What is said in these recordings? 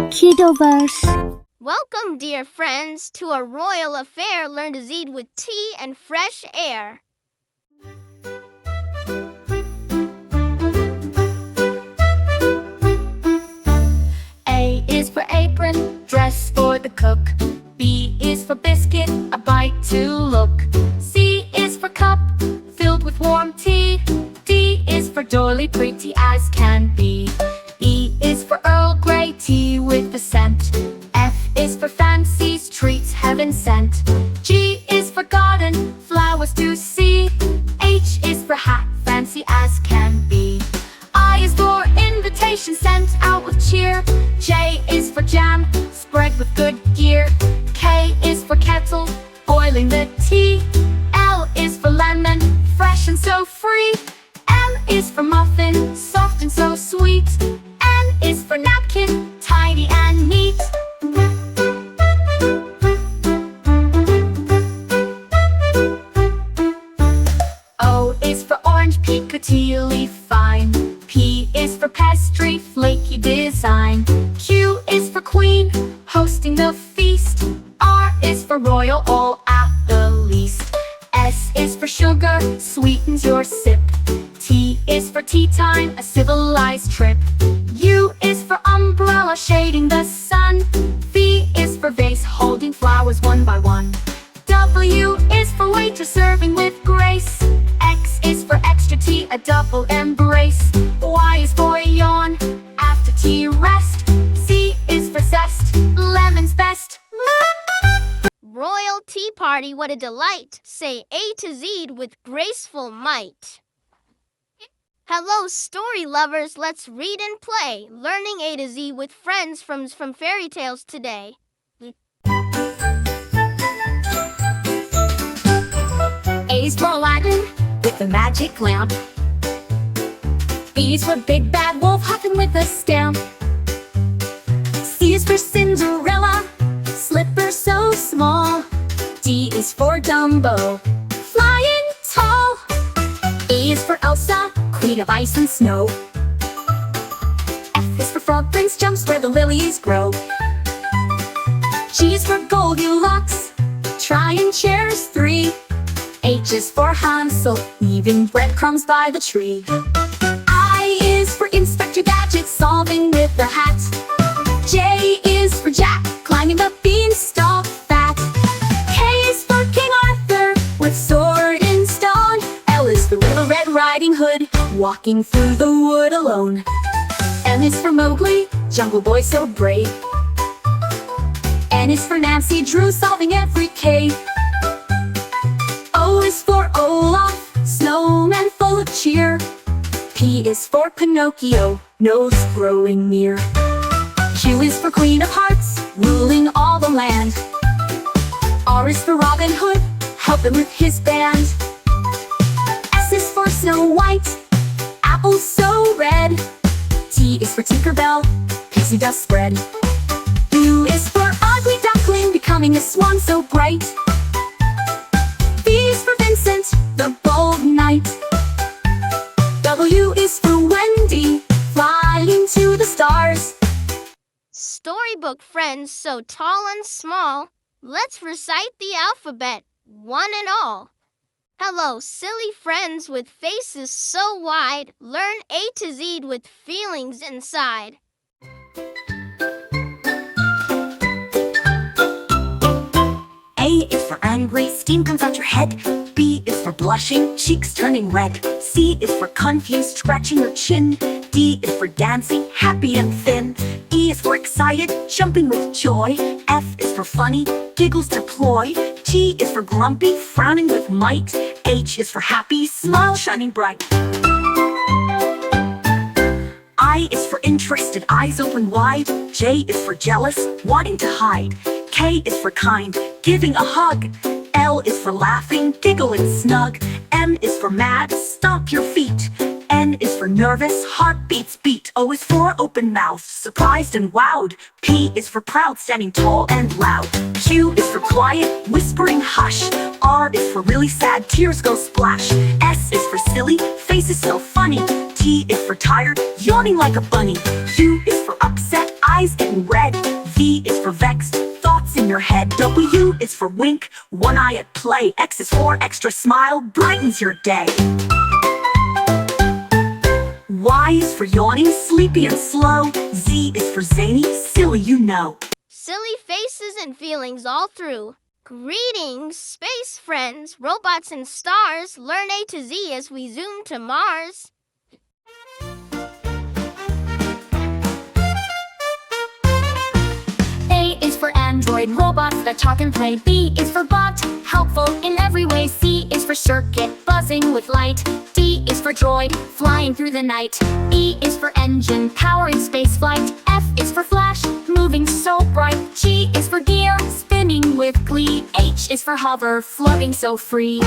Kiddoverse. Welcome, dear friends, to a royal affair. Learn to read with tea and fresh air. A is for apron, dress for the cook. B is for biscuit, a bite to look. C is for cup, filled with warm tea. D is for doily, pretty as can be. E is for Earl Grey tea with the scent. F is for fancies, treats heaven sent. G is for garden, flowers to see. H is for hat, fancy as can be. I is for invitation sent out with cheer. J is for jam, spread with good gear. K is for kettle, boiling the tea. L is for lemon, fresh and so free. M is for muffin, soft and so sweet. N is for napkin, tidy and neat. O is for orange, piccatily fine. P is for pastry, flaky design. Q is for queen, hosting the feast. R is for royal, all at the least. S is for sugar, sweetens your sip. T is for tea time, a civilized trip. U is for umbrella, shading the sun. V is for vase, holding flowers one by one. W is for waitress, serving with grace. X is for extra tea, a double embrace. Y is for yawn, after tea rest. Z is for zest, lemon's best. Royal tea party, what a delight! Say A to Z with graceful might. Hello, story lovers, let's read and play. Learning A to Z with friends from fairy tales today. A is for Aladdin, with the magic lamp. B is for Big Bad Wolf, hopping with a stamp. C is for Cinderella, slipper so small. D is for Dumbo, flying tall. E is for Elsa, queen of ice and snow. F is for Frog Prince, jumps where the lilies grow. G is for Goldilocks, trying chairs 3. H is for Hansel, leaving breadcrumbs by the tree. I is for Inspector Gadget, solving with the hat. J is for Jack, climbing the beanstalk fat. K is for King Arthur, with sword and stone. L is for Little Red Riding Hood, walking through the wood alone. M is for Mowgli, jungle boy so brave. N is for Nancy Drew, solving every cave. O is for Olaf, snowman full of cheer. P is for Pinocchio, nose growing near. Q is for Queen of Hearts, ruling all the land. R is for Robin Hood, helping with his band. S is for Snow White, apples so red. T is for Tinkerbell, pixie dust spread. U is for Ugly Duckling, becoming a swan so bright. V is for Vincent, the bold knight. W is for Wendy, flying to the stars. Storybook friends so tall and small, let's recite the alphabet, one and all. Hello, silly friends with faces so wide, learn A to Z with feelings inside. A is for angry, steam comes out your head. B is for blushing, cheeks turning red. C is for confused, scratching your chin. D is for dancing, happy and thin. E is for excited, jumping with joy. F is for funny, giggles deploy. G is for grumpy, frowning with might. H is for happy, smile shining bright. I is for interested, eyes open wide. J is for jealous, wanting to hide. K is for kind, giving a hug. L is for laughing, giggle and snug. M is for mad, stomp your feet. N is for nervous, heartbeats beat. O is for open mouth, surprised and wowed. P is for proud, standing tall and loud. Q is for quiet, whispering hush. R is for really sad, tears go splash. S is for silly, face is so funny. T is for tired, yawning like a bunny. U is for upset, eyes getting red. V is for vexed, thoughts in your head. W is for wink, one eye at play. X is for extra smile, brightens your day. Y is for yawning, sleepy and slow. Z is for zany, silly you know. Silly faces and feelings all through. Greetings, space friends, robots and stars. Learn A to Z as we zoom to Mars. A is for android, robots that talk and play. B is for bot, helpful in every way. C is for circuit, buzzing with light. D is for droid, flying through the night. E is for engine, powering space flight. F is for flash, moving so bright. G is for gear, spinning with glee. H is for hover, floating so free.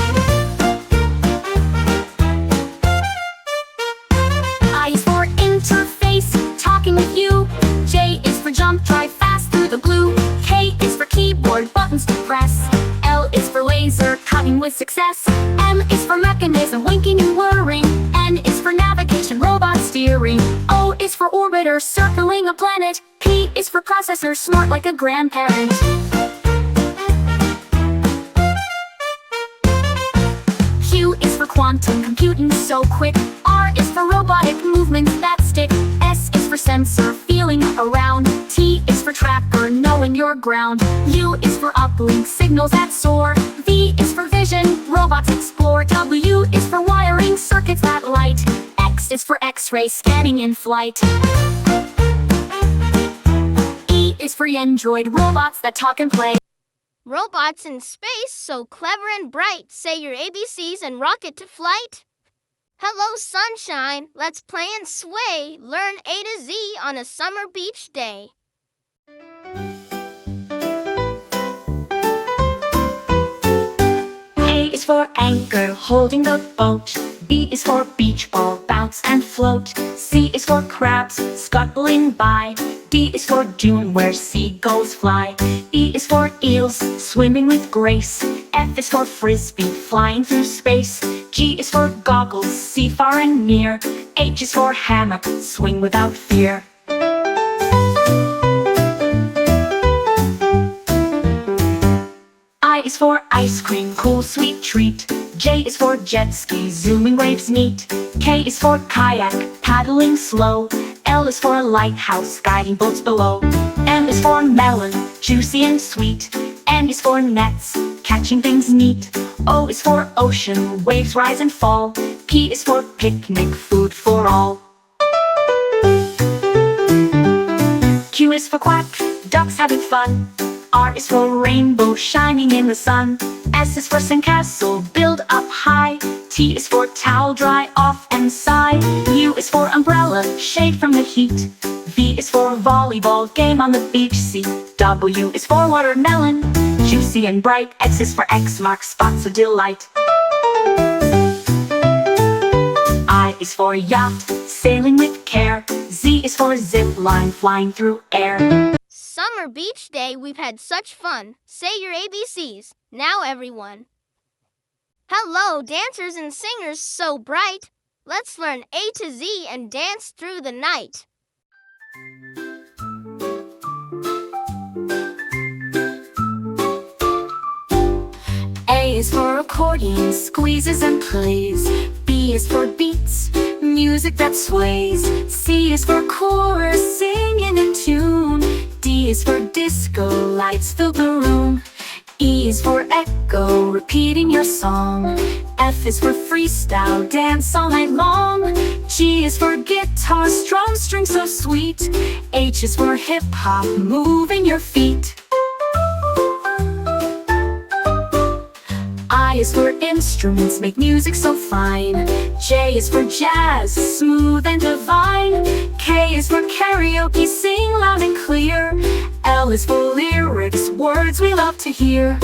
I is for interface, talking with you. J is for jump, drive fast through the blue. K is for keyboard, buttons to press. L is for laser, cutting with success. M is for mechanism, winking and whirring. N is for navigation, robot steering. O is for orbiter, circling a planet. P is for processor, smart like a grandparent. Q is for quantum computing so quick. R is for robotic movements that stick. S is for sensor, feeling around. T is for tracker, knowing your ground. U is for uplink, signals that soar. V is for vision, robots explore. W is for wiring, circuits that light. X is for X-ray, scanning in flight. E is for android, robots that talk and play. Robots in space, so clever and bright. Say your ABCs and rocket to flight. Hello, sunshine. Let's play and sway. Learn A to Z on a summer beach day. A is for anchor, holding the boat. B is for beach ball, bounce and float. C is for crabs, scuttling by. D is for dune, where seagulls fly. E is for eels, swimming with grace. F is for frisbee, flying through space. G is for goggles, see far and near. H is for hammock, swing without fear. I is for ice cream, cool sweet treat. J is for jet ski, zooming waves neat. K is for kayak, paddling slow. L is for lighthouse, guiding boats below. M is for melon, juicy and sweet. N is for nets, catching things neat. O is for ocean, waves rise and fall. P is for picnic, food for all. Q is for quack, ducks having fun. R is for rainbow, shining in the sun. S is for sandcastle, build up high. T is for towel, dry off and sigh. U is for umbrella, shade from the heat. V is for volleyball, game on the beach. C, W is for watermelon, juicy and bright. X is for X marks spots of delight. I is for yacht, sailing with care. Z is for zip line, flying through air. Summer beach day, we've had such fun. Say your ABCs. Now everyone. Hello, dancers and singers so bright. Let's learn A to Z and dance through the night. A is for accordion, squeezes and plays. B is for beats, music that sways. C is for chorus, singing in tune. D is for disco, lights fill the room. E is for echo, repeating your song. F is for freestyle, dance all night long. G is for guitar, strum string so sweet. H is for hip-hop, moving your feet. I is for instruments, make music so fine. J is for jazz, smooth and divine. K is for karaoke, sing loud and clear. L is for lyrics, words we love to hear.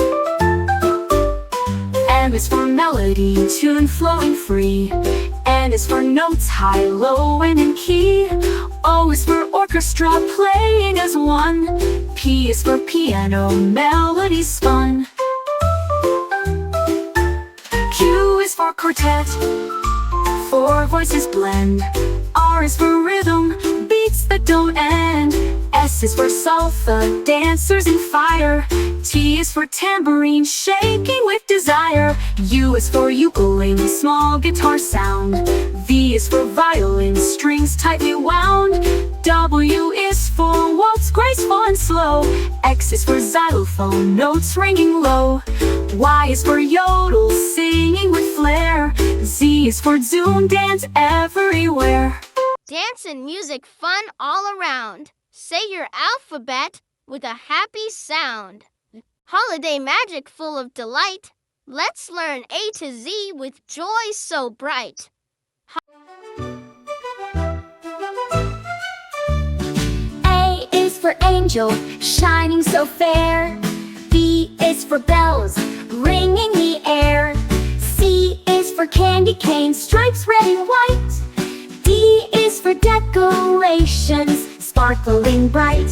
M is for melody, tune flowing free. N is for notes, high, low, and in key. O is for orchestra, playing as one. P is for piano, melody spun. Q is for quartet, voices blend. R is for rhythm, beats that don't end. S is for salsa, dancers in fire. T is for tambourine, shaking with desire. U is for ukulele, small guitar sound. V is for violin, strings tightly wound. W is for waltz, graceful and slow. X is for xylophone, notes ringing low. Y is for yodel, singing with flair. Z is for zoom, dance everywhere. Dance and music fun all around. Say your alphabet with a happy sound. Holiday magic full of delight. Let's learn A to Z with joy so bright. A is for angel, shining so fair. B is for bells, ringing the air. C is for candy cane, stripes red and white. D is for decorations, sparkling bright.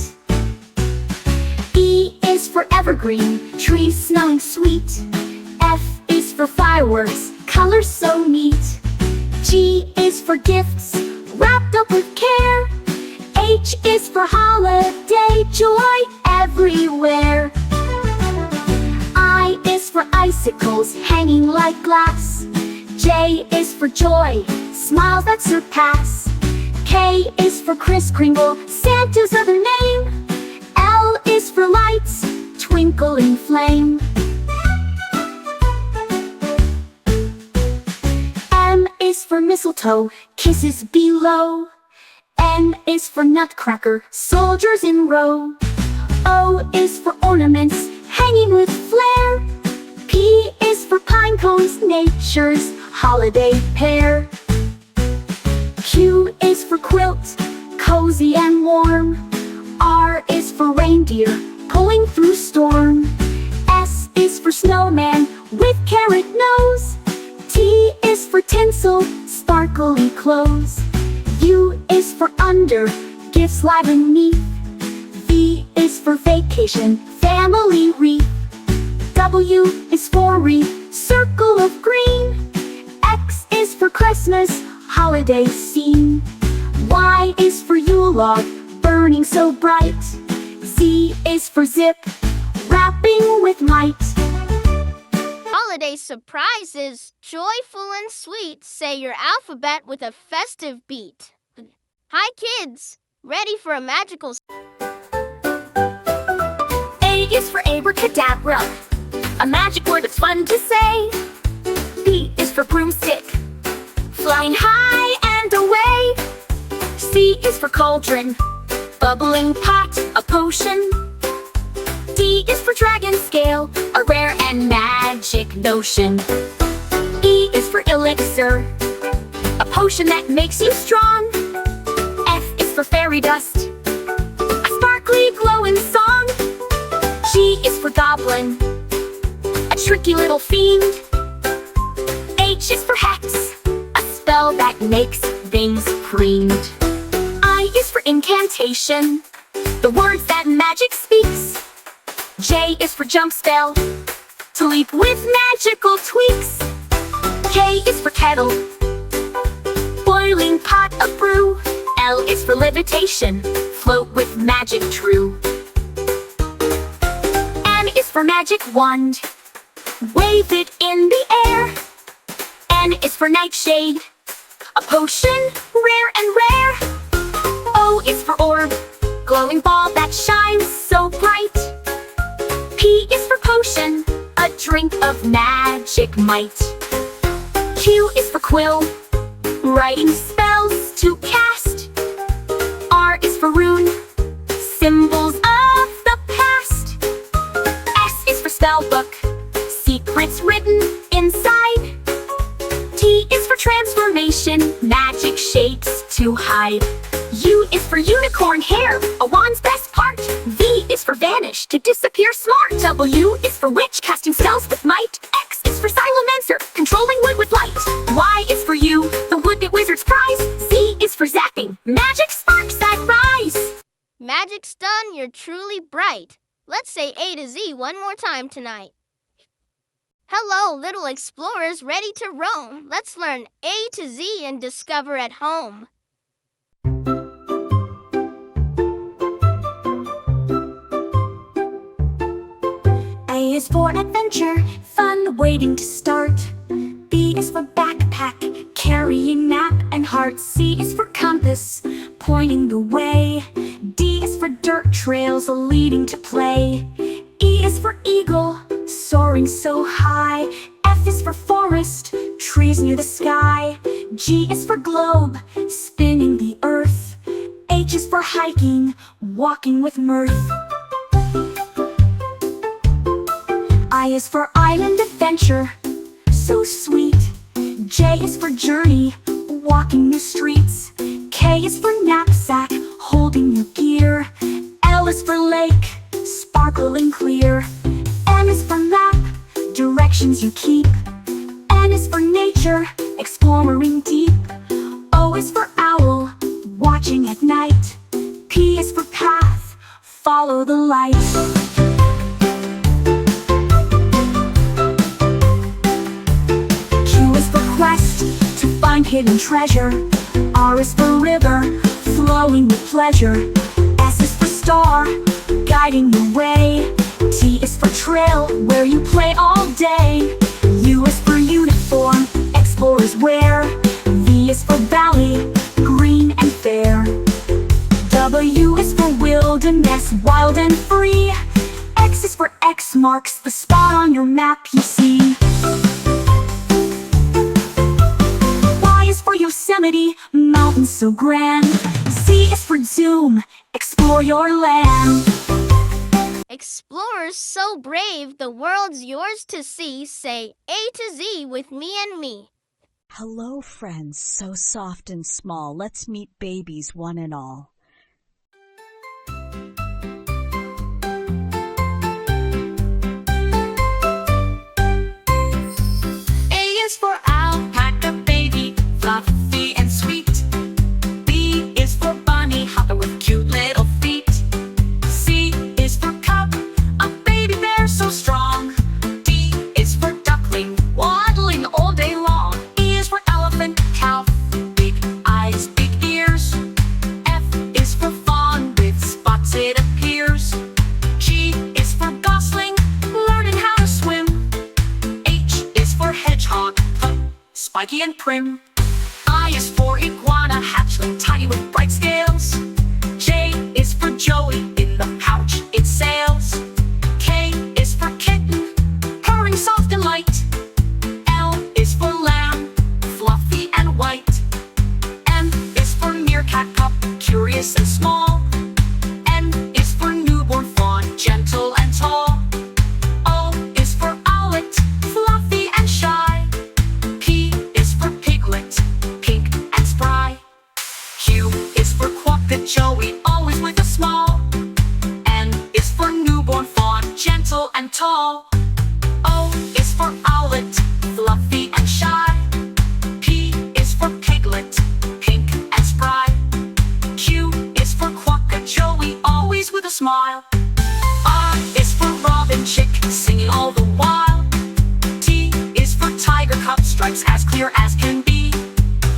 E is for evergreen, trees smelling sweet. F is for fireworks, colors so neat. G is for gifts, wrapped up with care. H is for holiday, joy everywhere. I is for icicles, hanging like glass. J is for joy, smiles that surpass. K is for Kris Kringle, Santa's other name. L is for lights, twinkling flame. M is for mistletoe, kisses below. N is for nutcracker, soldiers in row. O is for ornaments, hanging with flair. P is for pine cones, nature's holiday pair. Q is for quilt, cozy and warm. R is for reindeer, pulling through storm. S is for snowman, with carrot nose. T is for tinsel, sparkly clothes. U is for under, gifts live and neat. V is for vacation, family wreath. W is for wreath, circle of green. X is for Christmas, holiday scene. Y is for Yule log, burning so bright. Z is for zip, wrapping with might. Holiday surprises, joyful and sweet. Say your alphabet with a festive beat. Hi kids, ready for a magical... A is for abracadabra, a magic word that's fun to say. B is for broomstick, flying high and away. C is for cauldron, bubbling pot, a potion. D is for dragon scale, a rare and magic notion. E is for elixir, a potion that makes you strong. F is for fairy dust, a sparkly glowing song. G is for goblin, a tricky little fiend. H is for hex, a spell that makes things preened. I is for incantation, the words that magic speaks. J is for jump spell, to leap with magical tweaks. K is for kettle, boiling pot of brew. L is for levitation, float with magic true. M is for magic wand, wave it in the air. N is for nightshade, a potion rare and rare. O is for orb, glowing ball that shines so bright. P is for potion, a drink of magic might. Q is for quill, writing spells to cast. R is for rune, symbols of the past. S is for spellbook, secrets written inside. T is for transformation, magic shapes to hide. U is for unicorn hair, a wand's best part. V is for vanish, to disappear smart. W is for witch, casting spells with might. X is for silencer, controlling wood with light. Y is for you, the wood-bit wizard's prize. Z is for zapping, magic sparks that rise. Magic's done, you're truly bright. Let's say A to Z one more time tonight. Hello, little explorers ready to roam. Let's learn A to Z and discover at home. A is for adventure, fun waiting to start. B is for backpack, carrying map and heart. C is for compass, pointing the way. D is for dirt trails leading to play. E is for eagle, soaring so high. F is for forest, trees near the sky. G is for globe, spinning the earth. H is for hiking, walking with mirth. I is for island adventure, so sweet. J is for journey, walking new streets. K is for knapsack, holding your gear. L is for lake, sparkling clear. M is for map, directions you keep. N is for nature, exploring deep. O is for owl, watching at night. P is for path, follow the light. Quest to find hidden treasure. R is for river, flowing with pleasure. S is for star, guiding the way. T is for trail, where you play all day. U is for uniform, explorers wear. V is for valley, green and fair. W is for wilderness, wild and free. X is for X marks the spot on your map you see. Yosemite, mountains so grand. Z is for zoom, explore your land. Explorers so brave, the world's yours to see. Say A to Z with me and me. Hello, friends, so soft and small. Let's meet babies one and all. A is for alpaca baby, fluffy and sweet. B is for bunny, hopping with cute little feet. C is for cub, a baby bear so strong. D is for duckling, waddling all day long. E is for elephant, cow, big eyes, big ears. F is for fawn, with spots it appears. G is for gosling, learning how to swim. H is for hedgehog, spiky and prim. I is for iguana, hatchling, tiny with bright scales. J is for Joey, in the pouch it sails. K is for kitten, purring soft and light. L is for lamb, fluffy and white. M is for meerkat pup, curious and small. N is for newborn fawn, gentle and tall. O is for owlet, fluffy and shy. P is for piglet, pink and spry. Q is for quacked Joey, always with a smile. N is for newborn fawn, gentle and tall. O is for owlet, fluffy and shy. P is for piglet, pink and spry. Q is for quacked Joey, always with a smile. R is for robin chick, singing all the while. T is for tiger cub, stripes as clear as can be.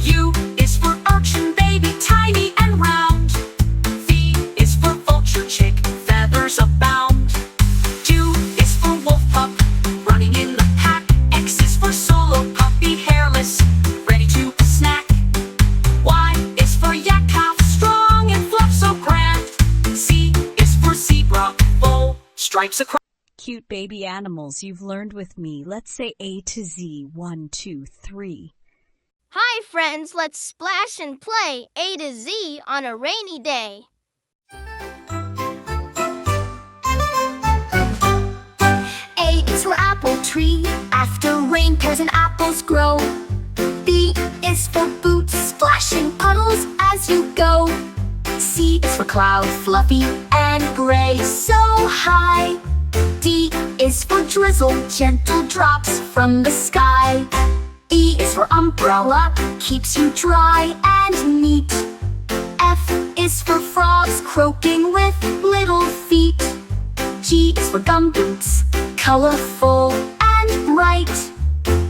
U is for urchin baby, tiny and round. V is for vulture chick, feathers abound. U is for wolf pup, running in the pack. X is for solo puppy, hairless, ready to snack. Y is for yak calf, strong and fluff so grand. Z is for zebra, full stripes across. Cute baby animals you've learned with me. Let's say A to Z. 1, 2, 3. Hi friends, let's splash and play A to Z on a rainy day. A is for apple tree, after rain pears and apples grow. B is for boots, splashing puddles as you go. C is for cloud, fluffy and gray, so high. D is for drizzle, gentle drops from the sky. E is for umbrella, keeps you dry and neat. F is for frogs, croaking with little feet. G is for gumboots, colorful and and bright.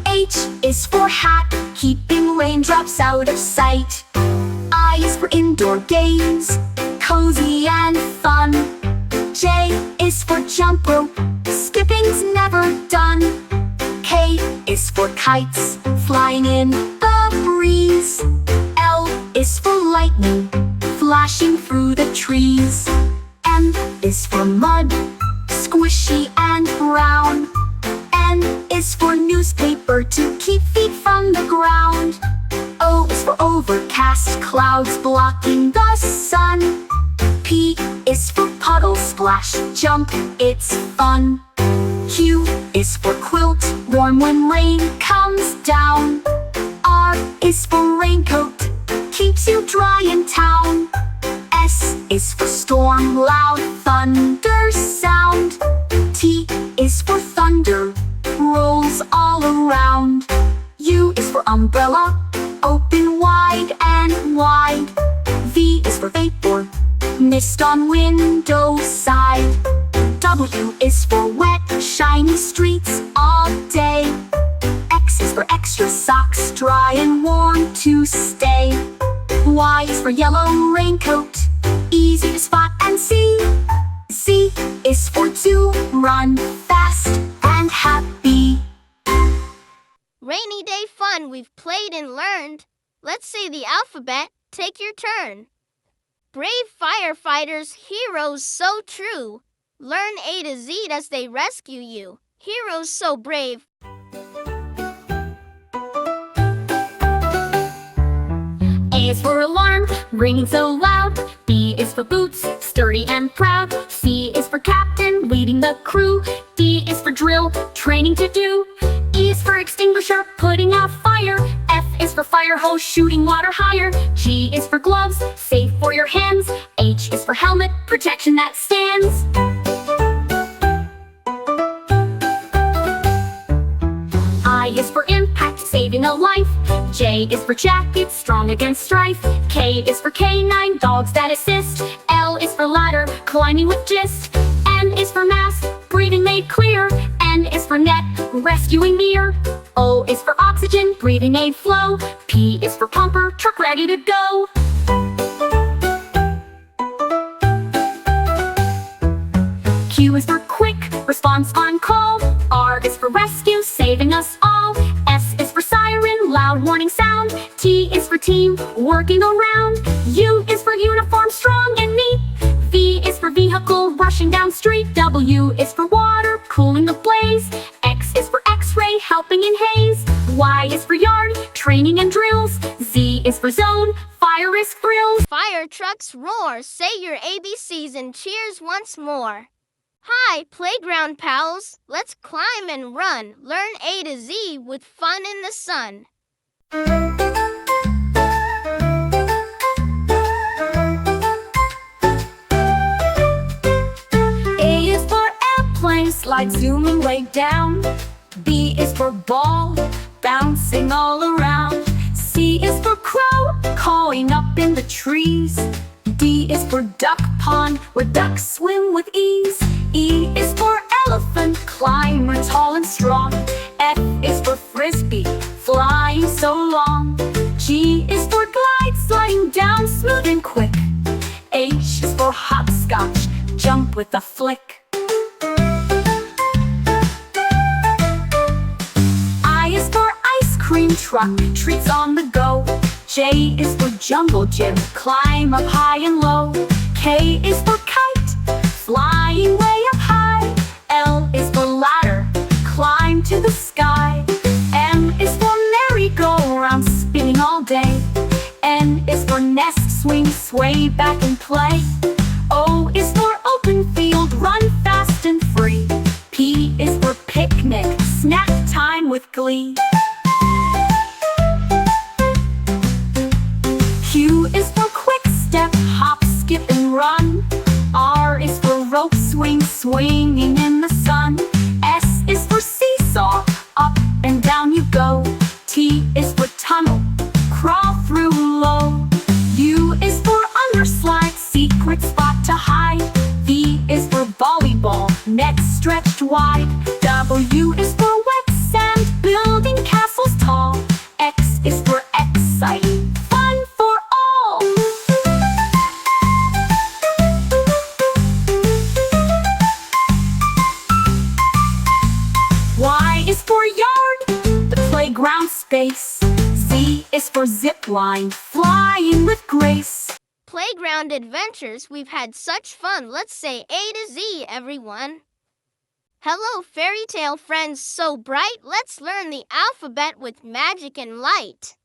H is for hat, keeping raindrops out of sight. I is for indoor games, cozy and fun. J is for jump rope, skipping's never done. K is for kites, flying in the breeze. L is for lightning, flashing through the trees. M is for mud, squishy and brown. N is for newspaper to keep feet from the ground. O is for overcast clouds blocking the sun. P is for puddle splash, jump, it's fun. Q is for quilt, warm when rain comes down. R is for raincoat, keeps you dry in town. S is for storm, loud thunder sound. T is for thunder, rolls all around. U is for umbrella, open wide and wide. V is for vapor, mist on window side. W is for wet, shiny streets all day. X is for extra socks, dry and warm to stay. Y is for yellow raincoat, easy to spot and see. Z is for to run fast and happy. Rainy day fun, we've played and learned. Let's say the alphabet, take your turn. Brave firefighters, heroes so true. Learn A to Z as they rescue you. Heroes so brave. A is for alarm, ringing so loud. B is for boots, sturdy and proud. C is for captain, leading the crew. D is for drill, training to do. E is for extinguisher, putting out fire. F is for fire hose, shooting water higher. G is for gloves, safe for your hands. H is for helmet, protection that stands. I is for impact, saving a life. J is for jacket, strong against strife. K is for canine, dogs that assist. L is for ladder, climbing with gist. M is for mask, breathing made clear. N is for net, rescuing near. O is for oxygen, breathing aid flow. P is for pumper, truck ready to go. Q is for quick, response on call. R is for rescue, saving us all. S is for siren, loud warning sound. T is for team, working around. U is for uniform, strong and neat. V is for vehicle, rushing down street. W is for water, cooling the blaze. X is for x-ray, helping in haze. Y is for yard, training and drills. Z is for zone, fire risk thrills. Fire trucks roar, say your ABCs and cheers once more. Hi, playground pals, let's climb and run. Learn A to Z with fun in the sun. A is for airplane, slide zooming way down. B is for ball, bouncing all around. C is for crow, cawing up in the trees. D is for duck pond, where ducks swim with ease. E is for elephant, climber tall and strong. F is for frisbee, flying so long. G is for glide, sliding down smooth and quick. H is for hopscotch, jump with a flick. I is for ice cream truck, treats on the go. J is for jungle gym, climb up high and low. K is for kite, flying way up high. L is for ladder, climb to the sky. M is for merry-go-round, spinning all day. N is for nest, swing, sway back and play. O is for open field, run fast and free. P is for picnic, snack time with glee. Q is for quick step, hop, skip and run. R is for rope swing, swinging in the sun. S is for seesaw, up and down you go. T is for tunnel, crawl through low. U is for underslide, secret spot to hide. V is for volleyball, net stretched wide. W is for wet is for zip line, flying with grace. Playground adventures, we've had such fun. Let's say A to Z, everyone. Hello, fairy tale friends so bright. Let's learn the alphabet with magic and light.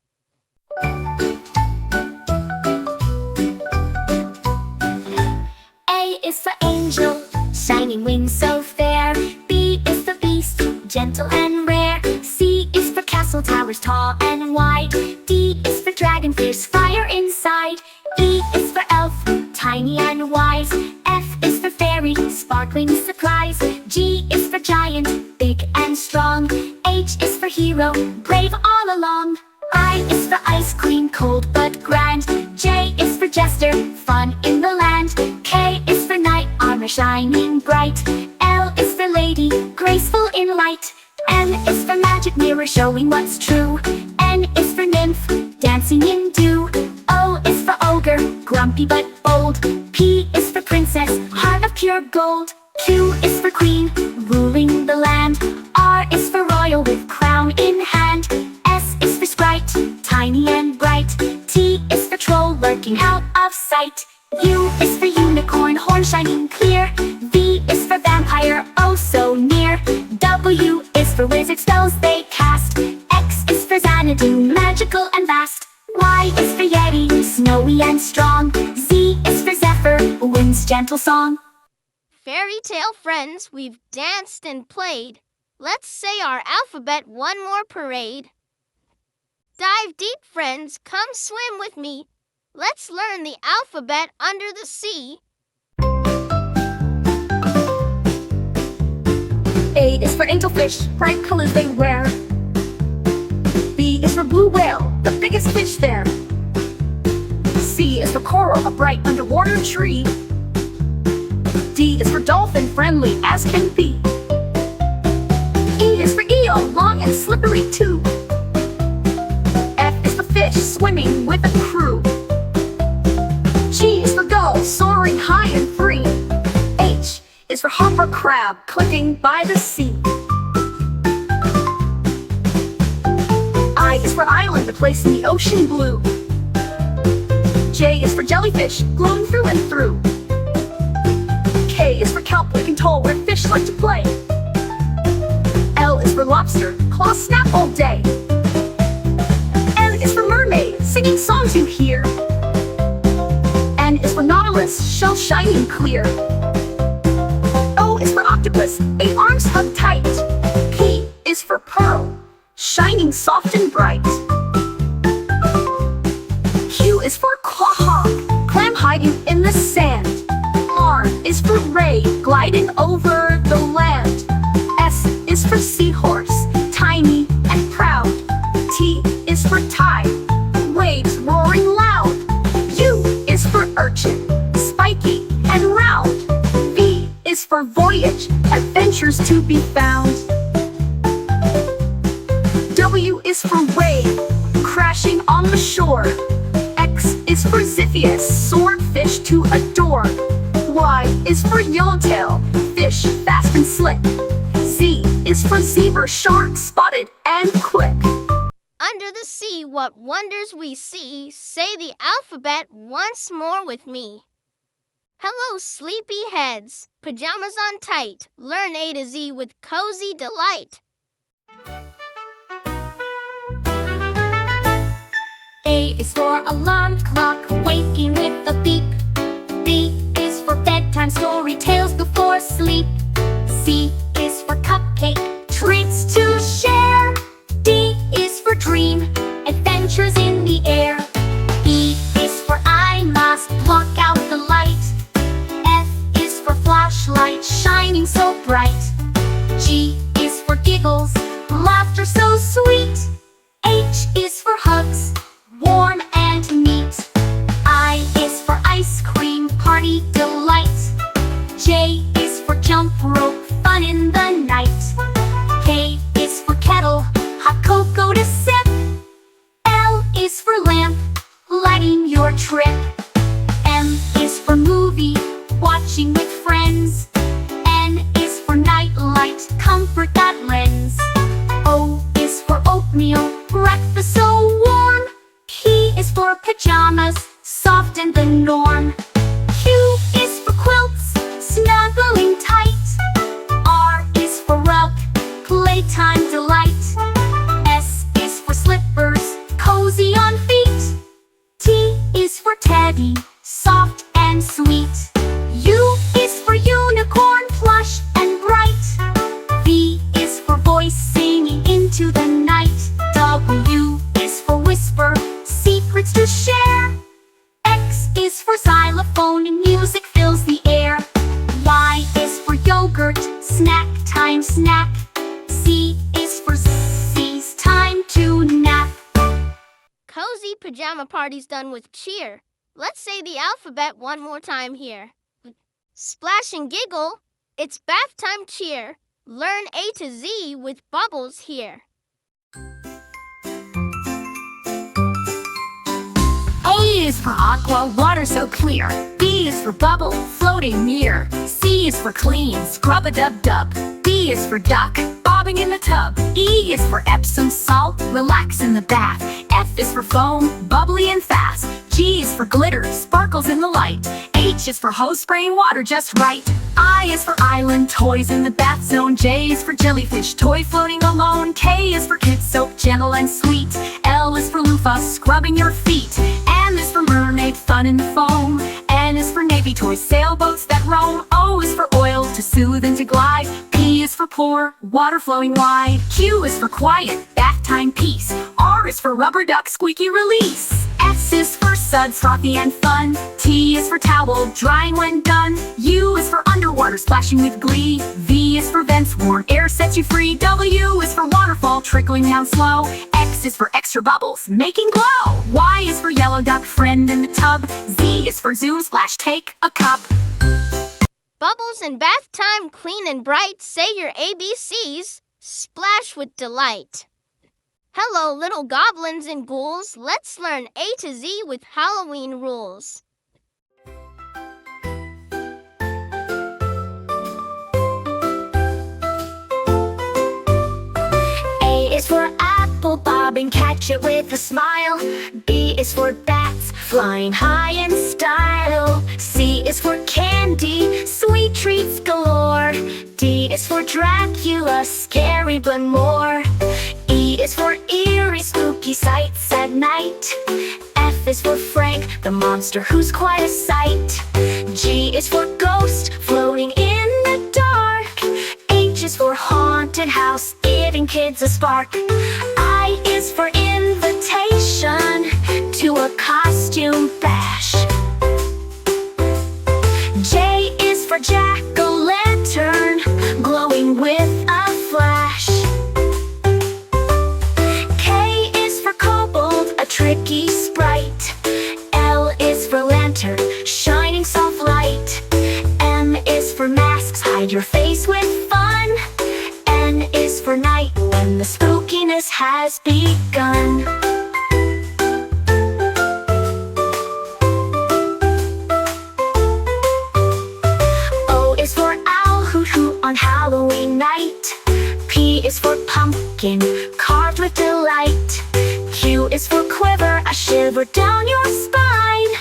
A is for angel, shining wings so fair. B is for beast, gentle and rare. C is for castle towers tall and wide. D is for dragon, fierce fire inside. E is for elf, tiny and wise. F is for fairy, sparkling surprise. G is for giant, big and strong. H is for hero, brave all along. I is for ice cream, cold but grand. J is for jester, fun in the land. K is for knight, armor shining bright. L is for lady, graceful in light. M is for magic mirror, showing what's true. N is for nymph, dancing in dew. O is for ogre, grumpy but bold. P is for princess, heart of pure gold. Q is for queen, ruling the land. R is for royal, with crown in hand. S is for sprite, tiny and bright. T is for troll, lurking out of sight. U is for unicorn, horn shining clear. V is for vampire, oh so near. W is for wizard, spells they cast. X is for Xanadu, magical and vast. Y is for yeti, snowy and strong. Z is for zephyr, wind's gentle song. Fairy tale friends, we've danced and played. Let's say our alphabet one more parade. Dive deep, friends, come swim with me. Let's learn the alphabet under the sea. A is for angelfish, bright colors they wear. B is for blue whale, the biggest fish there. C is for coral, a bright underwater tree. D is for dolphin, friendly as can be. E is for eel, long and slippery too. F is for fish, swimming with a crew. G is for gull, soaring high and free. H is for hopper crab, clicking by the sea. I is for island, a place in the ocean blue. J is for jellyfish, glowing through and through. K is for kelp, looking tall, where fish like to play. L is for lobster, claws snap all day. M is for mermaid, singing songs you hear. N is for nautilus, shell shining clear. O is for octopus, 8 arms hug tight. P is for pearl, shining soft and bright. Q is for quahog, clam hiding in the sand. R is for ray, gliding over the land. S is for seahorse, tiny and proud. T is for tide, waves roaring loud. U is for urchin, spiky and round. V is for voyage, adventures to be found. W is for wave, crashing on the shore. X is for Xiphias, swordfish to adore. Y is for yellowtail, fish fast and slick. Z is for zebra, shark spotted and quick. Under the sea, what wonders we see. Say the alphabet once more with me. Hello, sleepy heads, pajamas on tight. Learn A to Z with cozy delight. A is for alarm clock, waking with a beep. B is for bedtime story, tales before sleep. C is for cupcake, treats to share. D is for dream, adventures in the air. E is for eye mask, block out the light. F is for flashlight, shining so bright. G is for giggles, laughter so sweet. H is for hugs, warm and neat. I is for ice cream, party delight. J is for jump rope, fun in the night. K is for kettle, hot cocoa to sip. L is for lamp, lighting your trip. M is for movie, watching with friends. N is for night light, comfort that lends. O is for oatmeal, breakfast so warm. is for pajamas, soft and the norm. Q is for quilts, snuggling tight. R is for rug, playtime delight. S is for slippers, cozy on feet. T is for teddy, soft and sweet. U is for unicorn, plush and bright. V is for voice, singing into the night. W is for whisper, secrets to share. X is for xylophone, and music fills the air. Y is for yogurt, snack time snack. Z is for Z's time to nap. Cozy pajama party's done with cheer. Let's say the alphabet one more time here. Splash and giggle, it's bath time cheer. Learn A to Z with bubbles here. A is for aqua, water so clear. B is for bubble, floating near. C is for clean, scrub-a-dub-dub. D is for duck, bobbing in the tub. E is for Epsom salt, relax in the bath. F is for foam, bubbly and fast. G is for glitter, sparkles in the light. H is for hose, spraying water just right. I is for island, toys in the bath zone. J is for jellyfish, toy floating alone. K is for kid soap, gentle and sweet. L is for loofah, scrubbing your feet. M is for mermaid, fun in the foam. N is for navy toys, sailboats that roam. O is for oil, to soothe and to glide. P is for pour, water flowing wide. Q is for quiet, bath time peace. R is for rubber duck, squeaky release. S is for suds, frothy and fun. T is for towel, drying when done. U is for underwater, splashing with glee. V is for vents, warm air sets you free. W is for waterfall, trickling down slow. X is for extra bubbles, making glow. Y is for yellow duck, friend in the tub. Z is for zoom, splash, take a cup. Bubbles in bath time, clean and bright. Say your ABCs, splash with delight. Hello, little goblins and ghouls. Let's learn A to Z with Halloween rules. A is for apple, bob and catch it with a smile. B is for bats, flying high in style. C is for candy, sweet treats galore. D is for Dracula, scary but more. E is for eerie, spooky sights at night. F is for Frank, the monster who's quite a sight. G is for ghost, floating in the dark. H is for haunted house, giving kids a spark. I is for invitation to a costume bash. J is for jack-o'-lantern, glowing with a flash. K is for kobold, a tricky sprite. L is for lantern, shining soft light. M is for masks, hide your face with fun. N is for night, when the spookiness has begun. O is for owl, hoot hoot on Halloween night. P is for pumpkin, carved with delight. Q is for quiver, a shiver down your spine.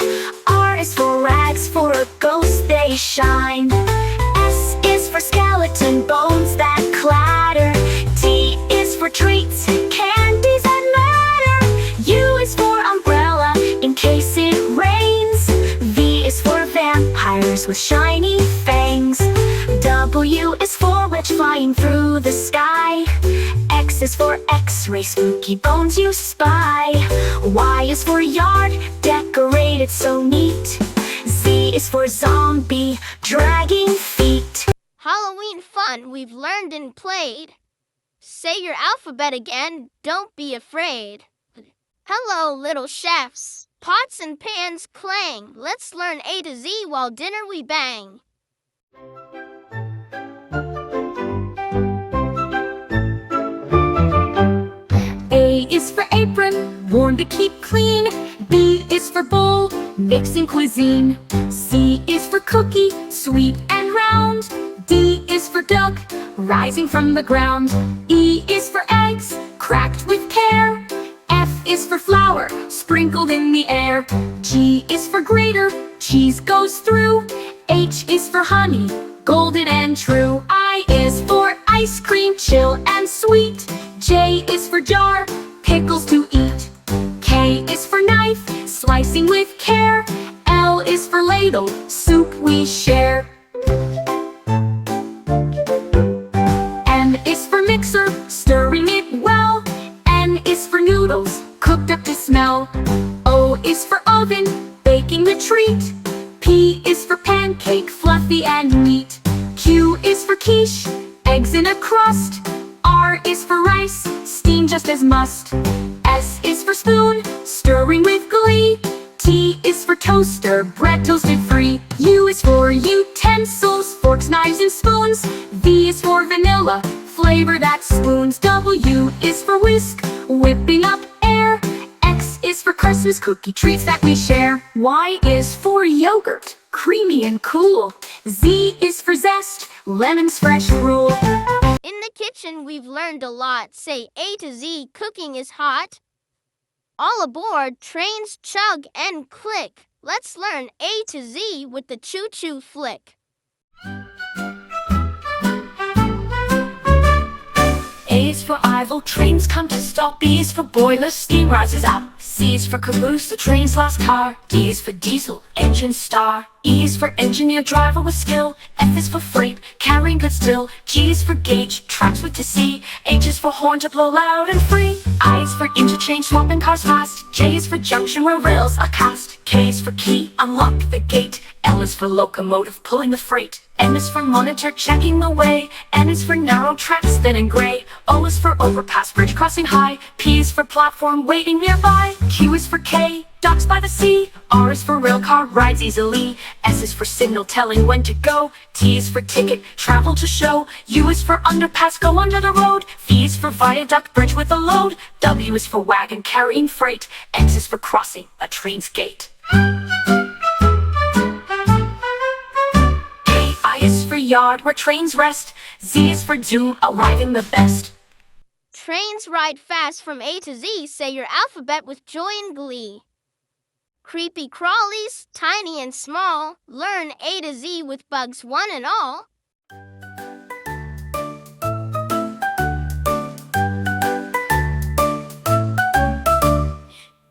R is for rags, for a ghost they shine. S is for skeleton bones that clatter. T is for treats, candies that matter. U is for umbrella, in case it rains. V is for vampires with shiny fangs. W is for witch, flying through the sky. X is for X-ray, spooky bones you spy. Y is for yard, decorated so neat. Z is for zombie, dragging feet. Halloween fun we've learned and played. Say your alphabet again, don't be afraid. Hello, little chefs. Pots and pans clang. Let's learn A to Z while dinner we bang. A is for apron, worn to keep clean. B is for bowl, mixing cuisine. C is for cookie, sweet and round. D is for duck, rising from the ground. E is for eggs, cracked with care. F is for flour, spread sprinkled in the air. G is for greater, cheese goes through. H is for honey, golden and true. I is for ice cream, chill and sweet. J is for jar, pickles to eat. K is for knife, slicing with care. L is for ladle, soup we share. M is for mixer, stirring it well. N is for noodles, cooked up to smell. O is for oven, baking the treat. P is for pancake, fluffy and neat. Q is for quiche, eggs in a crust. R is for rice, steamed just as must. S is for spoon, stirring with glee. T is for toaster, bread toasted free. U is for utensils, forks, knives, and spoons. V is for vanilla, flavor that spoons. W is for whisk, whipping up air. X is for Christmas cookie treats that we share. Y is for yogurt, creamy and cool. Z is for zest, lemons fresh rule. In the kitchen, we've learned a lot. Say A to Z, cooking is hot. All aboard, trains chug and click. Let's learn A to Z with the choo-choo flick. A is for Ivel, trains come to stop. B is for boiler, steam rises up. C is for caboose, the train's last car. D is for diesel, engine star. E is for engineer, driver with skill. F is for freight, carrying goods still. G is for gauge, tracks with to see. H is for horn to blow loud and free. I is for interchange, swapping cars fast. J is for junction where rails are cast. K is for key, unlock the gate. L is for locomotive, pulling the freight. N is for monitor, checking the way. N is for narrow tracks, thin and gray. O is for overpass, bridge crossing high. P is for platform, waiting nearby. Q is for K, docks by the sea. R is for rail car, rides easily. S is for signal, telling when to go. T is for ticket, travel to show. U is for underpass, go under the road. V is for viaduct, bridge with a load. W is for wagon, carrying freight. X is for crossing, a train's gate. I is for yard, where trains rest. Z is for zoo, arriving the best. Trains ride fast from A to Z. Say your alphabet with joy and glee. Creepy crawlies, tiny and small. Learn A to Z with bugs one and all.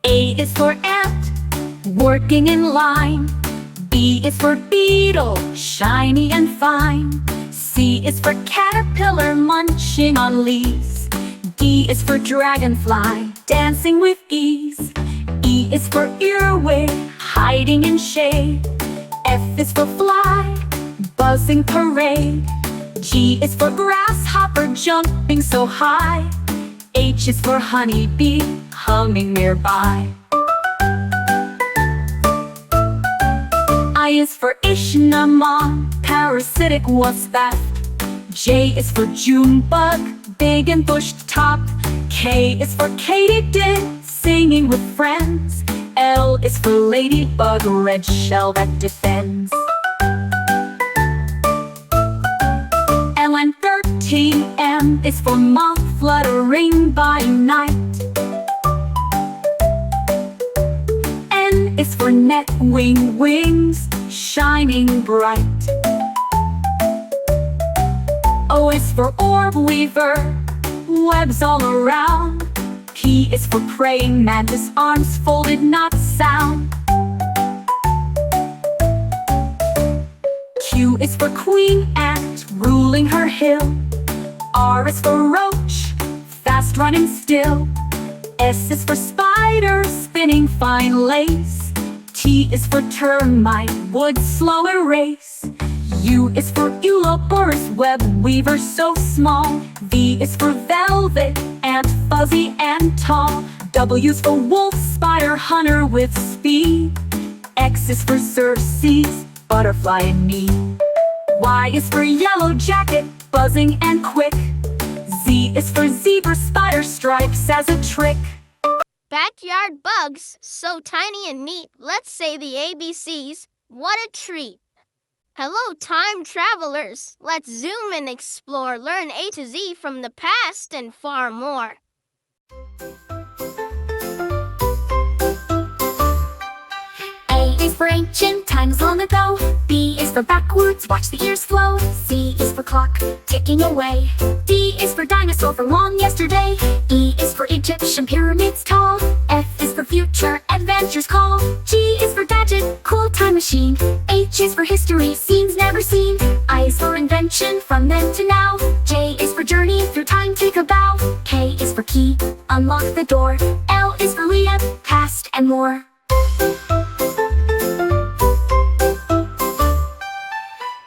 A is for ant, working in line. B is for beetle, shiny and fine. C is for caterpillar, munching on leaves. D is for dragonfly, dancing with ease. E is for earwig, hiding in shade. F is for fly, buzzing parade. G is for grasshopper, jumping so high. H is for honeybee, humming nearby. I is for Ichneumon, parasitic wasp that. J is for June bug, big and bushed top. K is for katydid, singing with friends. L is for ladybug, red shell that defends. LN13M is for moth, fluttering by night. N is for net, wings, shining bright. O is for orb weaver, webs all around. P is for praying mantis, arms folded, not sound. Q is for queen ant, ruling her hill. R is for roach, fast running still. S is for spider, spinning fine lace. T is for termite, wood slow erase. U is for Ouroboros, web weaver so small. V is for velvet, ant fuzzy and tall. W is for wolf, spider hunter with speed. X is for Circes, butterfly and me. Y is for yellow jacket, buzzing and quick. Z is for zebra, spider stripes as a trick. Backyard bugs, so tiny and neat. Let's say the ABCs. What a treat. Hello, time travelers. Let's zoom and explore. Learn A to Z from the past and far more. times long ago. B is for backwards, watch the years flow. C is for clock, ticking away. D is for dinosaur from long yesterday. E is for Egyptian pyramids tall. F is for future, adventures call. G is for gadget, cool time machine. H is for history, scenes never seen. I is for invention, from then to now. J is for journey, through time take a bow. K is for key, unlock the door. L is for Leah, past and more.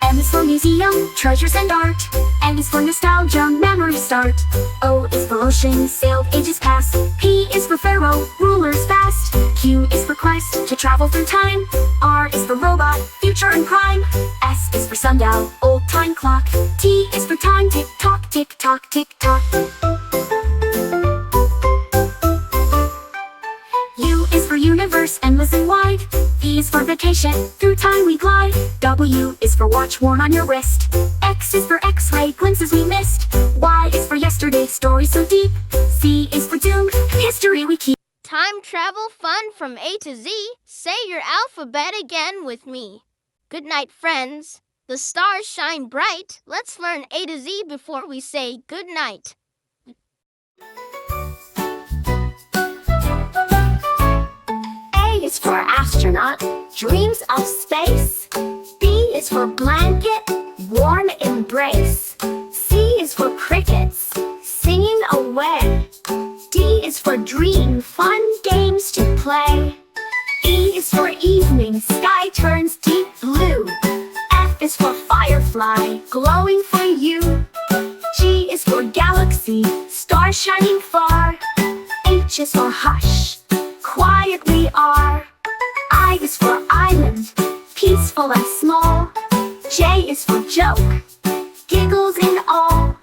M is for museum, treasures and art. N is for nostalgia, memories start. O is for ocean, sailed ages past. P is for pharaoh, rulers fast. Q is for quest, to travel through time. R is for robot, future and crime. S is for sundial, old time clock. T is for time, tick tock, tick tock, tick tock. U is for universe, endless and wide. V is for vacation, through time we glide. W is for watch worn on your wrist. X is for X-ray, glimpses we missed. Y is for yesterday, story so deep. Z is for doomed, history we keep. Time travel fun from A to Z. Say your alphabet again with me. Good night, friends. The stars shine bright. Let's learn A to Z before we say good night. A is for astronaut, dreams of space. B is for blanket, warm embrace. C is for crickets, singing away. D is for dream, fun games to play. E is for evening, sky turns deep blue. F is for firefly, glowing for you. G is for galaxy, star shining far. H is for hush, quiet we are. I is for island, peaceful and small. J is for joke, giggles in all.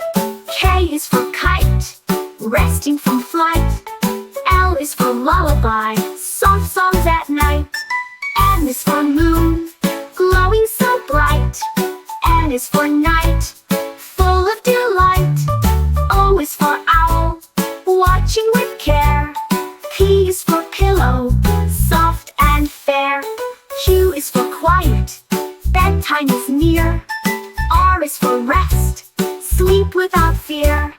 K is for kite, resting from flight. L is for lullaby, soft songs at night. M is for moon, glowing so bright. N is for night, full of delight. O is for owl, watching with care. P is for pillow, soft and fair. Q is for quiet, bedtime is near. R is for rest, sleep without fear.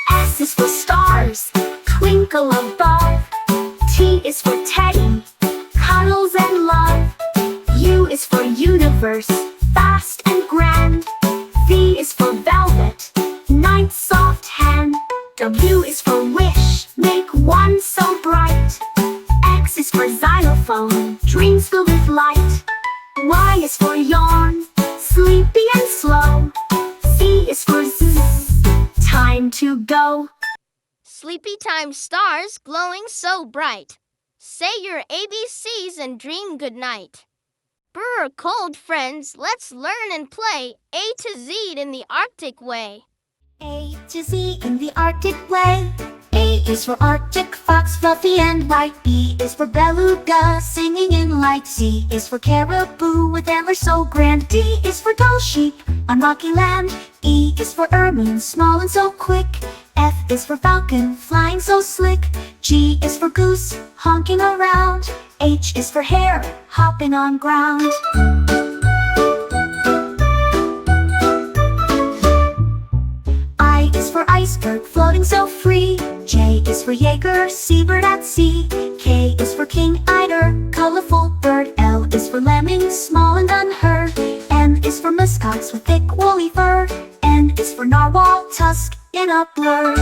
S is for stars, twinkle above. T is for teddy, cuddles and love. U is for universe, vast and grand. V is for velvet, night's soft hand. W is for wish, make one so bright. X is for xylophone, dreams filled with light. Y is for yawn, sleepy and slow. Z is for zzz, time to go. Sleepy time stars glowing so bright. Say your ABCs and dream good night. Brr, cold friends, let's learn and play A to Z in the Arctic way. A to Z in the Arctic way. A is for Arctic fox, fluffy and white. B is for beluga, singing in light. C is for caribou with antlers so grand. D is for dull sheep on rocky land. E is for ermine, small and so quick. F is for falcon, flying so slick. G is for goose, honking around. H is for hare, hopping on ground. I is for iceberg, floating so free. J is for Jaeger, seabird at sea. K is for king eider, colorful bird. L is for lemming, small and unheard. M is for muskox with thick woolly fur. N is for narwhal, tusk in a blur.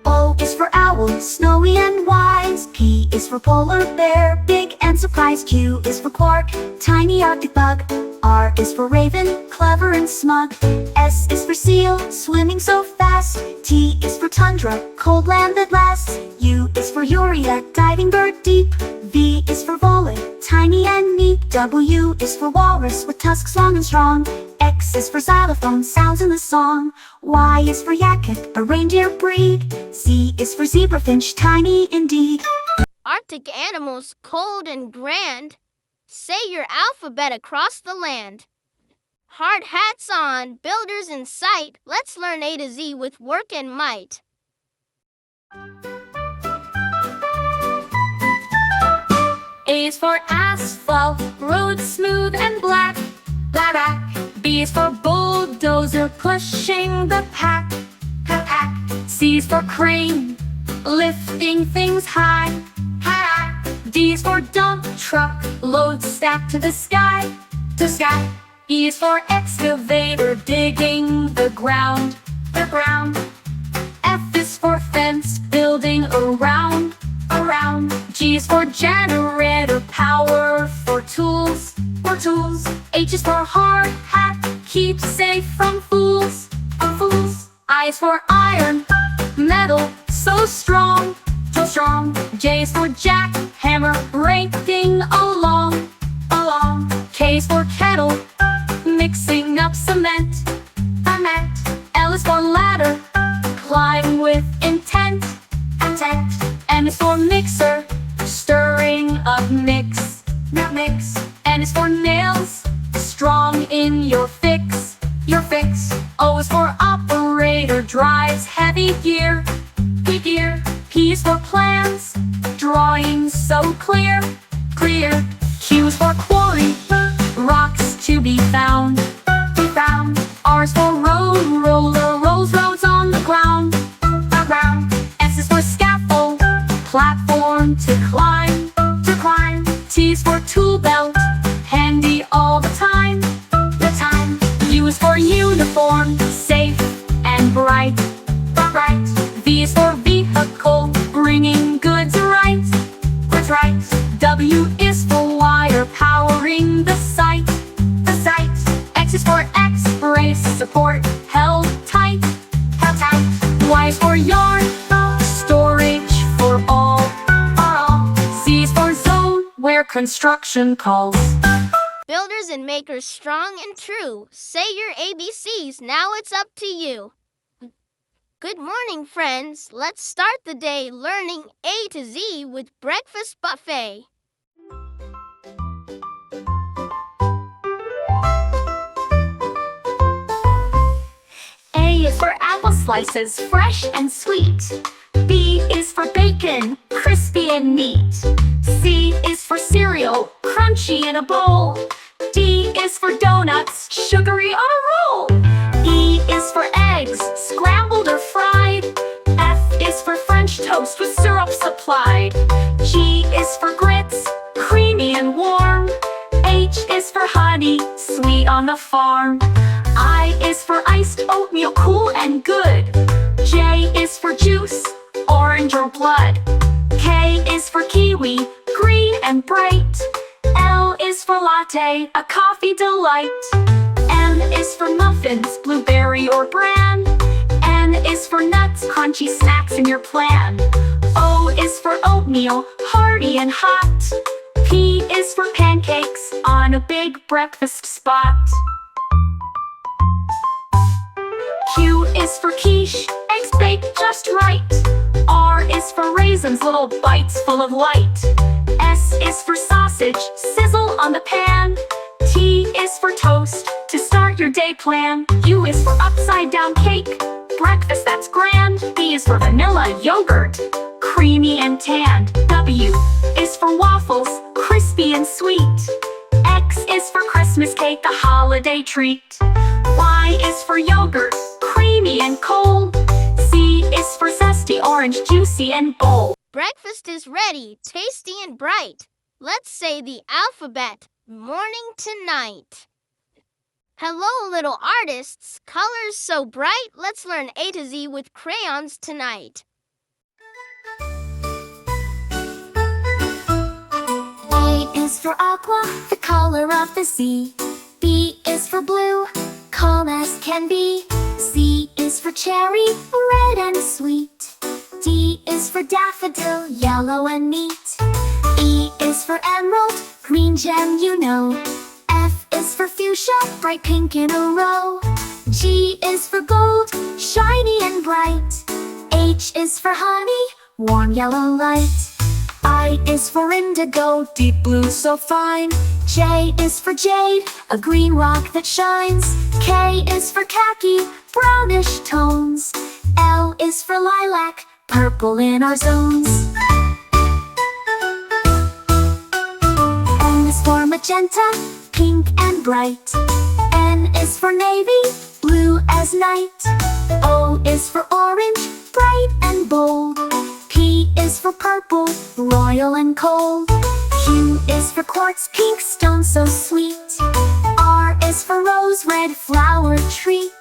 O is for owl, snowy and wise. P is for polar bear, big and surprised. Q is for quark, tiny Arctic bug. R is for raven, clever and smug. S is for seal, swimming so fast. T is for tundra, cold land that lasts. U is for urea, diving bird deep. V is for volet, tiny and neat. W is for walrus with tusks long and strong. X is for xylophone, sounds in the song. Y is for yakut, a reindeer breed. Z is for zebrafinch, tiny indeed. Arctic animals cold and grand. Say your alphabet across the land. Hard hats on, builders in sight. Let's learn A to Z with work and might. A is for asphalt, road smooth and black. Black. B is for bulldozer, pushing the pack. C is for crane, lifting things high. D is for dump truck, load stacked to the sky. E is for excavator, digging the ground. F is for fence, building around. G is for generator, power for tools. H is for hard hat, keep safe from fools. I is for iron, metal, so strong. J is for jackhammer, raking along. K is for kettle, mixing up cement. L is for ladder, climb with intent. M is for mixer, stirring up mix. N is for nails, strong in your fix. O is for operator, drives heavy gear. P is for plans, drawings so clear. Q is for quarry, rocks to be found. R is for road roller, rolls roads on the ground. S is for scaffold, platform to climb. T is for tool belt, handy all the time. U is for uniform, safe and bright. V is for vehicle, bringing goods right. W is for wire, powering the site. X is for X-brace, support held tight. Y is for yarn, storage for all. Z is for zone, where construction calls. Builders and makers strong and true. Say your ABCs, now it's up to you. Good morning, friends. Let's start the day learning A to Z with Breakfast Buffet. A is for apple slices, fresh and sweet. B is for bacon, crispy and neat. C is for cereal, crunchy in a bowl. D is for donuts, sugary on a roll. E is for eggs, scrambled or fried. F is for French toast with syrup supplied. G is for grits, creamy and warm. H is for honey, sweet on the farm. I is for iced oatmeal, cool and good. J is for juice, orange or blood. K is for kiwi, green and bright. L is for latte, a coffee delight. M is for muffins, blueberry or bran. N is for nuts, crunchy snacks in your plan. O is for oatmeal, hearty and hot. P is for pancakes, on a big breakfast spot. Q is for quiche, eggs baked just right. R is for raisins, little bites full of light. S is for sausage, sizzle on the pan. T is for toast, to start your day plan. U is for upside down cake, breakfast that's grand. V is for vanilla yogurt, creamy and tanned. W is for waffles, crispy and sweet. X is for Christmas cake, a holiday treat. Y is for yogurt, creamy and cold. Z is for zesty orange, juicy and bold. Breakfast is ready, tasty and bright. Let's say the alphabet, morning to night. Hello, little artists. Colors so bright. Let's learn A to Z with crayons tonight. A is for aqua, the color of the sea. B is for blue, calm as can be. C is for cherry, red and sweet. D is for daffodil, yellow and neat. E is for emerald, green gem you know. F is for fuchsia, bright pink in a row. G is for gold, shiny and bright. H is for honey, warm yellow light. I is for indigo, deep blue so fine. J is for jade, a green rock that shines. K is for khaki, brownish tones. L is for lilac, purple in our zones. magenta, pink and bright. N is for navy, blue as night. O is for orange, bright and bold. P is for purple, royal and cold. Q is for quartz, pink stone so sweet. R is for rose, red flower treat.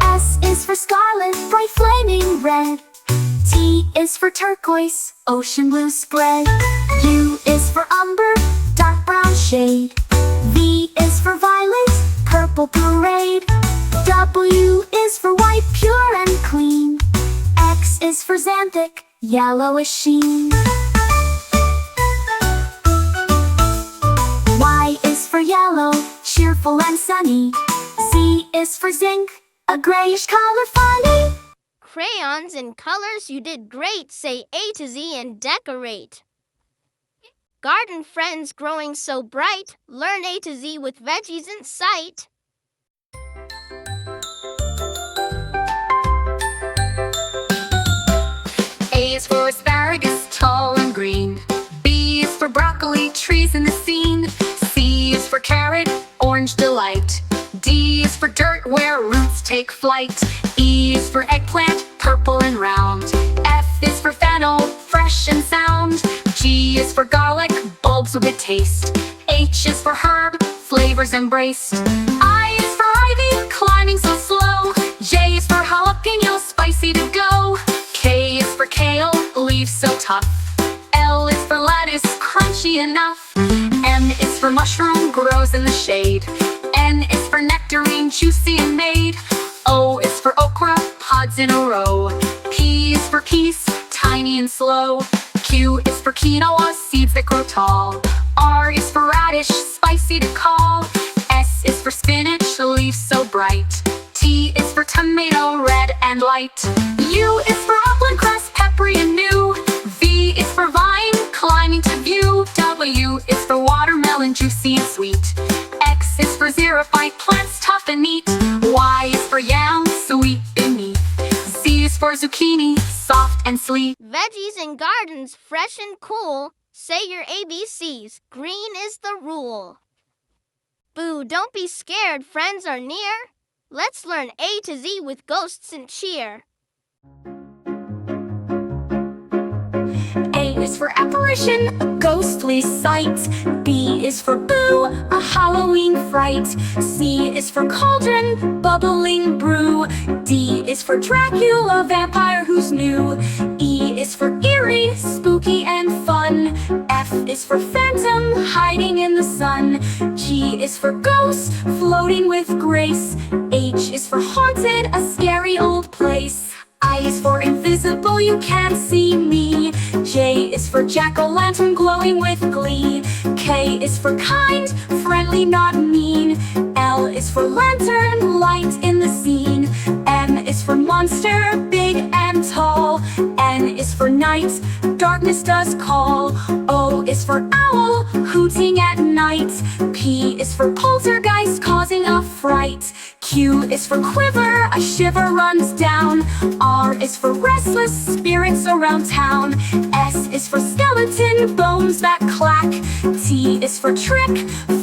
S is for scarlet, bright flaming red. T is for turquoise, ocean blue spread. U is for umber, dark brown shade. V is for violet, purple parade. W is for white, pure and clean. X is for xanthic, yellowish sheen. Y is for yellow, cheerful and sunny. Z is for zinc, a grayish color funny. Crayons and colors, you did great. Say A to Z and decorate. Garden friends growing so bright. Learn A to Z with veggies in sight. A is for asparagus, tall and green. B is for broccoli, trees in the scene. C is for carrot, orange delight. D is for dirt, where roots take flight. E is for eggplant, purple and round. F is for fennel, fresh and sound. G is for garlic, bulbs with a taste. H is for herb, flavors embraced. I is for ivy, climbing so slow. J is for jalapeno, spicy to go. K is for kale, leaves so tough. L is for lettuce, crunchy enough. M is for mushroom, grows in the shade. N is for nectarine, juicy and made. O is for okra, pods in a row. P is for peace, tiny and slow. Q is for quinoa, seeds that grow tall. R is for radish, spicy to call. S is for spinach, leaves so bright. T is for tomato, red and light. U is for upland cress, peppery and new. V is for vine, climbing to view. W is for watermelon, juicy and sweet. X is for xerophyte, plants tough and neat. Y is for yam, sweet beneath. Z is for zucchini, soft and sweet. Veggies and gardens, fresh and cool. Say your ABCs, green is the rule. Boo, don't be scared, friends are near. Let's learn A to Z with ghosts and cheer. A is for apparition, a ghostly sight. B is for boo, a Halloween fright. C is for cauldron, bubbling brew. D is for Dracula, vampire who's new. E is for eerie, spooky and fun. F is for phantom, hiding in the sun. G is for ghost, floating with grace. H is for haunted, a scary old place. I is for invisible, you can't see me. J is for jack-o'-lantern, glowing with glee. K is for kind, friendly, not mean. L is for lantern, light in the scene. M is for monster, big and tall. N is for night, darkness does call. O is for owl, hooting at night. P is for poltergeist, causing a fright. Q is for quiver, a shiver runs down. R is for restless spirits around town. S is for skeleton, bones that clack. T is for trick,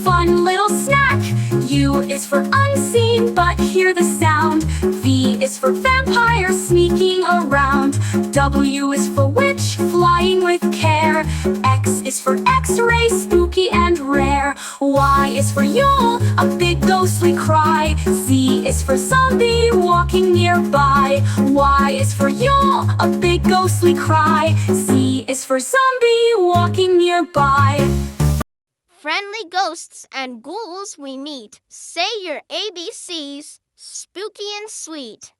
fun little snack. U is for unseen, but hear the sound. V is for vampire, sneaking around. W is for witch, flying with care. X is for x-ray, spooky and rare. Y is for Yule, a big ghostly cry. Z is for zombie, walking nearby. Y is for Yule, a big ghostly cry. Z is for zombie, walking nearby. Friendly ghosts and ghouls we meet. Say your ABCs, spooky and sweet.